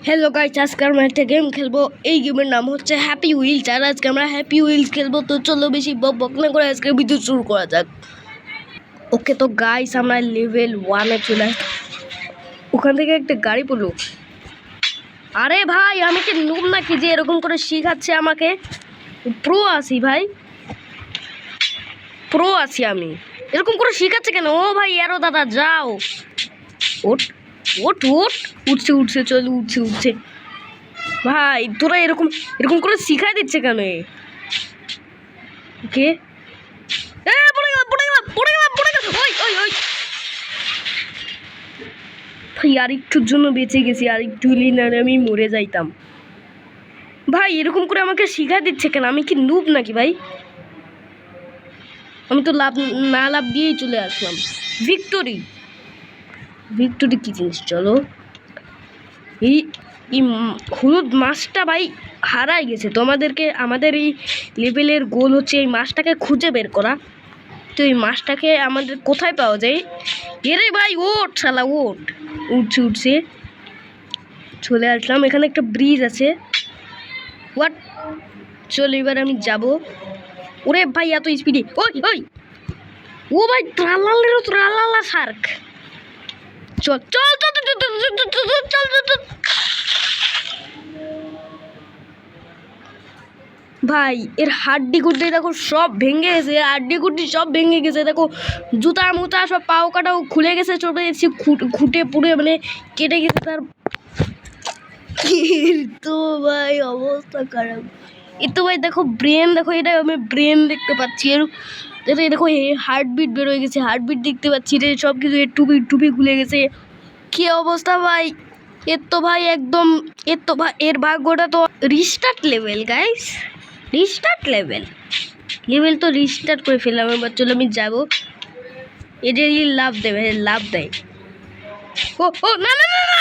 Hello guys, আজকে আমরা একটা গেম খেলবো। এই গেমের নাম হচ্ছে হ্যাপি হুইলস। আর আজকে আমরা হ্যাপি হুইলস খেলবো। তো চলো বেশি বক বক না করে আজকে ভিডিও শুরু করা যাক। ওকে, তো গাইস আমরা লেভেল 1-এ চলে আসি। ওখান থেকে একটা গাড়ি পড়লো। আরে ভাই, আমি কি নুব নাকি যে এরকম করে শিখাচ্ছে আমাকে? প্রো আছি ভাই, প্রো আছি আমি। এরকম করে শিখাচ্ছে কেন? ও ভাই আরো দাদা যাও। ওঠ ওঠ ওঠ, উঠছে উঠছে, চল উঠছে ভাই। তোরা এরকম এরকম করে শিখাই দিচ্ছে কেন? ওকে, ভাই আর একটুর জন্য বেঁচে গেছি, আর একটু লিনারে আমি মরে যাইতাম। ভাই এরকম করে আমাকে শিখাই দিচ্ছে কেন? আমি কি নুব নাকি ভাই? আমি তো লাভ দিয়েই চলে আসলাম। ভিক্টোরি ভিক্টোরি কি জিনিস? চলো, এই হলুদ মাছটা ভাই হারাই গেছে। তো আমাদের এই লেভেলের গোল হচ্ছে এই মাছটাকে খুঁজে বের করা। তো এই মাছটাকে আমাদের কোথায় পাওয়া যায়? এরে ভাই ওঠ শালা ওঠ। উঠছে চলে আসলাম। এখানে একটা ব্রিজ আছে। হোয়াট? চলো এবার আমি যাব। ওরে ভাই এত স্পিডে! ওই ওই ও ভাই, ট্রালালা শার্ক। চল চল চল চল চল। ভাই এর হাড্ডি গুড্ডি দেখো সব ভেঙে গেছে, হাড্ডি গুড্ডি সব ভেঙে গেছে। দেখো জুতা মুতা সব পাও কাটাও খুলে গেছে, চলে গেছি খুঁটে পুড়ে মানে কেটে গেছে তার। তো ভাই অবস্থা খারাপ। এ তো ভাই দেখো ব্রেন, দেখো এটা আমি ব্রেন দেখতে পাচ্ছি। এর দেখো হার্টবিট বেরোয় গেছে, হার্টবিট দেখতে পাচ্ছি রে। সব কিছু এর টুপি খুলে গেছে। কি অবস্থা ভাই! এর তো ভাই একদম, এর তো ভাই এর ভাগ্যটা তো restart level guys, restart level তো রিস্টার্ট করে ফেললাম। এবার চলো আমি যাবো। এদের লাভ দেবে, লাভ দেয়। ও ও না না না না!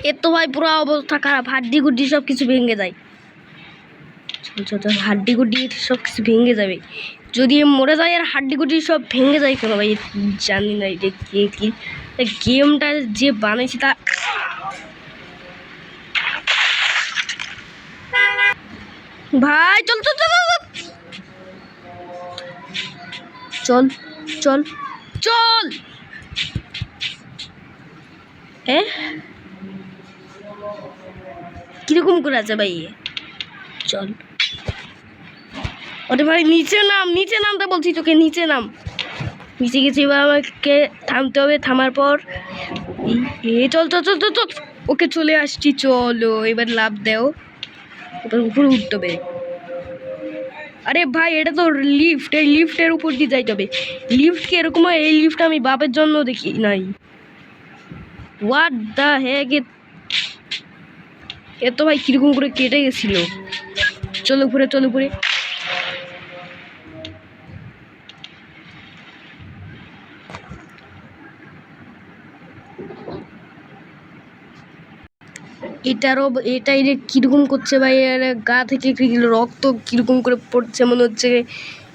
এর তো ভাই পুরো অবস্থা খারাপ, হাড্ডি গুড্ডি সব কিছু ভেঙে যায়। হাড্ডি গুড্ডি সব কিছু ভেঙে যাবে যদি মরে যায়। আর হাড্ডি গুড্ডি সব ভেঙে যায় কেন ভাই? জানি না এটা কে কি গেমটা যে বানাইছে তা। ভাই চল চল চল চল চল চল। কিরকম করে আছে ভাই? চল। ওরে ভাই নিচে নামতে বলছি তোকে, নিচে নাম। নিচে গেছি, এবার আমাকে থামতে হবে। থামার পর চল চল চল চল চল। ওকে চলে আসছি, চলো এবার লাভ দেও। এবার উপরে উঠতে হবে। আরে ভাই এটা তো লিফট, এই লিফটের উপর দিয়ে যাইতে হবে। লিফট কি এরকম হয়? এই লিফট আমি বাপের জন্য দেখি নাই। হোয়াট দ্য হেক! এ তো ভাই কিরকম করে কেটে গেছিল। চলো উপরে, চলো উপরে। এটাই রে কিরকম করছে ভাই। এর গা থেকে রক্ত কিরকম করে পড়ছে, মনে হচ্ছে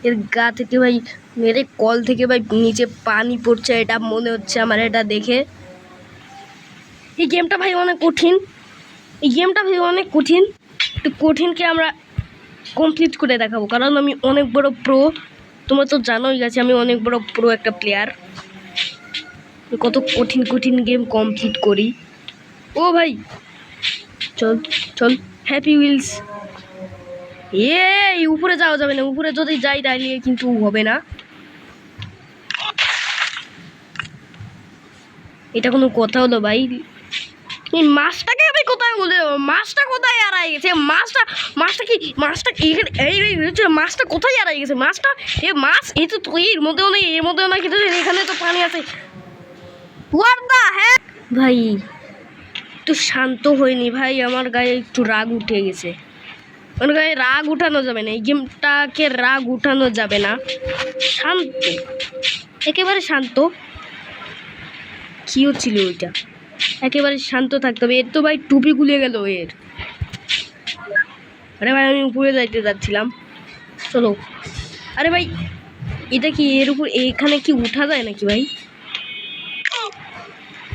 এর গা থেকে ভাই মেরে কল থেকে ভাই নিচে পানি পড়ছে। এটা মনে হচ্ছে আমার, এটা দেখে। এই গেমটা ভাই অনেক কঠিন, একটু কঠিনকে আমরা কমপ্লিট করে দেখাবো, কারণ আমি অনেক বড় প্রো। তোমরা তো জানোই গেছে আমি অনেক বড় প্রো একটা প্লেয়ার। কত কঠিন গেম কমপ্লিট করি। ও ভাই চল চল, হ্যাপি হুইলস। উপরে যাওয়া যাবে না, উপরে যদি যাই তাহলে কিন্তু হবে না। এটা কোনো কথা হলো ভাই? এই মাছটাকে আমি কোথায় বলে, মাছটা কোথায় হারাই গেছে? মাছটা এখানে, মাছটা কোথায় হারাই গেছে? মাছটা মাছ এই তো এর মধ্যেও নেই, কিন্তু এখানে তো পানি আছে। হোয়াট দ্য হেক! ভাই একটু শান্ত হয়নি ভাই, আমার গায়ে একটু রাগ উঠে গেছে। আমার গায়ে রাগ উঠানো যাবে না, এই গেমটাকে রাগ উঠানো যাবে না। শান্ত, একেবারে শান্ত। কি হচ্ছিল ওইটা? একেবারে শান্ত থাকতে হবে। এর তো ভাই টুপি খুলে গেল এর। আরে ভাই আমি উপরে যাইতে যাচ্ছিলাম, চলো। আরে ভাই এটা কি এর উপর, এখানে কি উঠা যায় নাকি ভাই?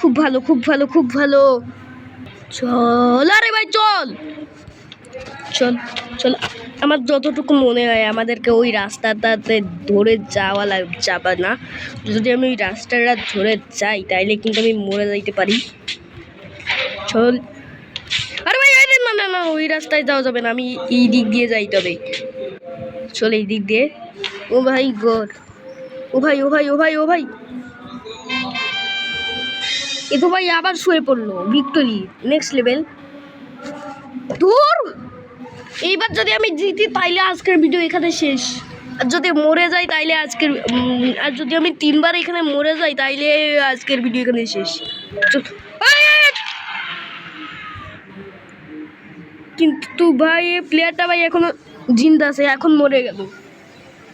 খুব ভালো খুব ভালো খুব ভালো। চল আরে ভাই চল চল চল। আমার যতটুকু মনে হয় আমাদেরকে ওই রাস্তাটাতে ধরে যাবে না। যদি আমি ওই রাস্তাটা ধরে যাই তাইলে কিন্তু আমি মরে যাইতে পারি। চল আরে ভাই আরে না না না ওই রাস্তায় যাওয়া যাবে না, আমি এই দিক দিয়ে যাইতে হবে। চল এই দিক দিয়ে। ও ভাই গড, ও ভাই ও ভাই ও ভাই ও ভাই, এ তো ভাই আবার শুয়ে পড়লো। Victory next level. দূর, এইবার যদি আমি জিতি তাইলে আজকের ভিডিও এখানে শেষ। আর যদি মরে যাই তাইলে আর যদি আমি 3বার এখানে মরে যাই তাইলে আজকের ভিডিও এখানে শেষ। কিন্তু ভাই এই প্লেয়ারটা ভাই এখনো জিন্দা আছে, এখন মরে গেল।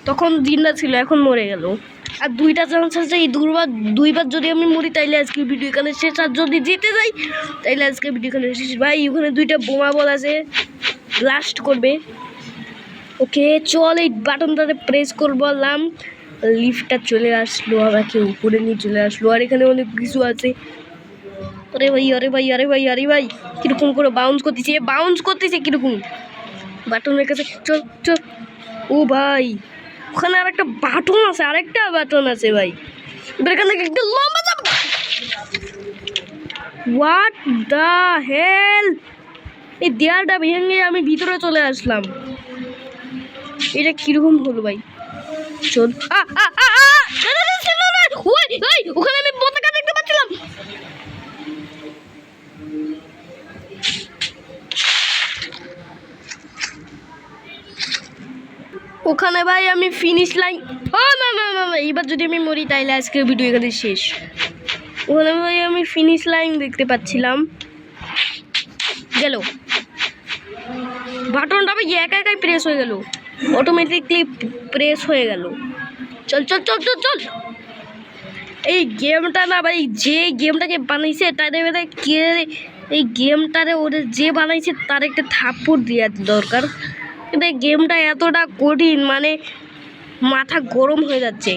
তখন জিন্দা ছিল, এখন মরে গেল। আর 2টা চান্স আছে, এই দুইবার যদি আমি মরি তাইলে আজকের ভিডিও এখানে শেষ। আর যদি জিতে যাই তাইলে আজকের ভিডিও এখানে শেষ। ভাই ওখানে 2টা বোমা বল আছে, ব্লাস্ট করবে। ওকে চল এই বাটনটাতে প্রেস করলাম, লিফটটা চলে আসলো, আমাকে উপরে নিয়ে চলে আসলো। আর এখানে অনেক কিছু আছে। আরে ভাই আরে ভাই আরে ভাই আরে ভাই, কিরকম করে বাউন্স করতেছে কিরকম বাটনের কাছে। চল চল। ও ভাই ওখানে আরেকটা বাটন আছে ভাই। এবার এখান থেকে একটা লম্বা যাব। হোয়াট দ্য হেল, এই দেয়ালটা ভেঙে আমি ভিতরে চলে আসলাম। এটা কিরকম হলো ভাই? চল। ওখানে আমি পতাকা দেখতে পাচ্ছিলাম। ওখানে ভাই আমি ফিনিশ লাইন, না না না না, এবার যদি আমি মরি তাইলে আজকের ভিডিও এখানে শেষ। ওখানে ভাই আমি ফিনিশ লাইন দেখতে পাচ্ছিলাম, গেল বাটনটা ভাই একাই প্রেস হয়ে গেল, অটোমেটিকলি প্রেস হয়ে গেল। চল চল চল চল চল। এই গেমটা না ভাই, যে গেমটাকে বানাইছে তাদের কে, এই গেমটারে ওদের যে বানাইছে তার একটা থাপ্পড় দেওয়া দরকার। কিন্তু এই গেমটা এতটা কঠিন, মানে মাথা গরম হয়ে যাচ্ছে।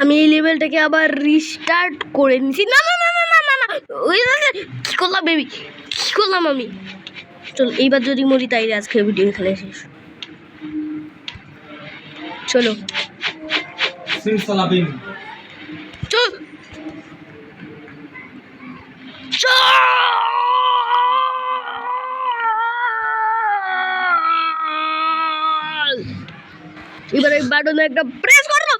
আমি এই লেভেলটাকে আবার রিস্টার্ট করে নিছি। না না না না না না না, ওই কি করলাম বেবি, কি করলাম আমি? চল এইবার যদি মরি তাইলে আজকে ভিডিও এখানে শেষ। চলো চল চল। এবার এই বাটনে একটা প্রেস করলো।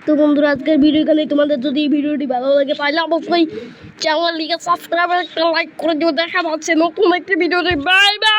তো বন্ধুরা আজকের ভিডিও এখানে। তোমাদের যদি এই ভিডিওটি ভালো লাগে তাহলে অবশ্যই চ্যানেলটিকে সাবস্ক্রাইব, একটা লাইক করে দিও। দেখা হচ্ছে নতুন একটি ভিডিওতে। Bye bye.